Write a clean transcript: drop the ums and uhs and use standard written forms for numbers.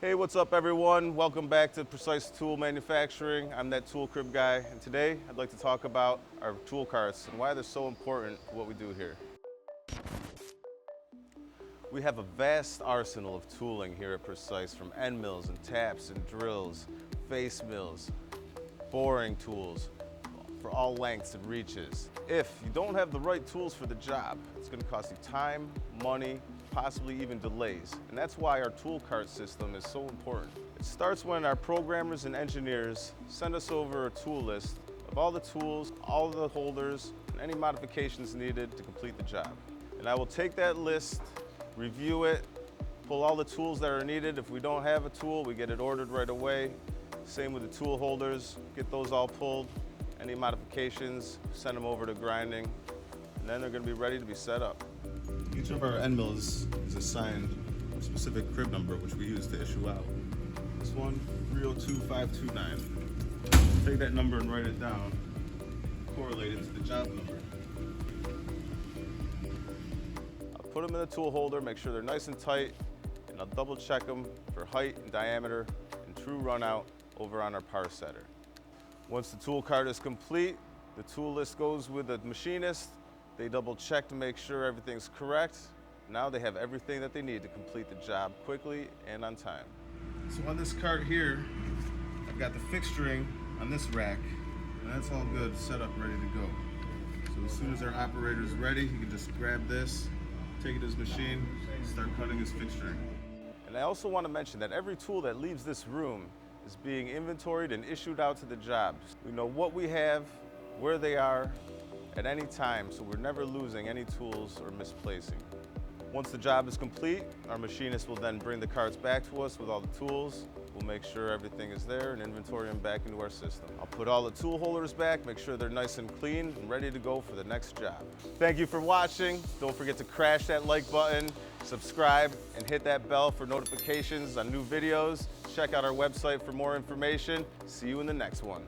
Hey, what's up everyone? Welcome back to Precise Tool Manufacturing. I'm that tool crib guy, and today I'd like to talk about our tool carts and why they're so important for what we do here. We have a vast arsenal of tooling here at Precise, from end mills and taps and drills, face mills, boring tools for all lengths and reaches. If you don't have the right tools for the job, it's going to cost you time, money, possibly even delays. And that's why our tool cart system is so important. It starts when our programmers and engineers send us over a tool list of all the tools, all the holders, and any modifications needed to complete the job. And I will take that list, review it, pull all the tools that are needed. If we don't have a tool, we get it ordered right away. Same with the tool holders, get those all pulled. Any modifications, send them over to grinding, and then they're going to be ready to be set up. Each of our end mills is assigned a specific crib number, which we use to issue out. This one, 302529. Take that number and write it down, correlate it to the job number. I'll put them in the tool holder, make sure they're nice and tight, and I'll double check them for height and diameter and true run out over on our par setter. Once the tool cart is complete, the tool list goes with the machinist. They double check to make sure everything's correct. Now they have everything that they need to complete the job quickly and on time. So on this cart here, I've got the fixturing on this rack, and that's all good, set up, ready to go. So as soon as our operator's ready, he can just grab this, take it to his machine, start cutting his fixturing. And I also want to mention that every tool that leaves this room is being inventoried and issued out to the job. We know what we have, where they are, at any time, so we're never losing any tools or misplacing. Once the job is complete, our machinist will then bring the carts back to us with all the tools. We'll make sure everything is there and inventory them back into our system. I'll put all the tool holders back, make sure they're nice and clean and ready to go for the next job. Thank you for watching. Don't forget to crash that like button, subscribe, and hit that bell for notifications on new videos. Check out our website for more information. See you in the next one.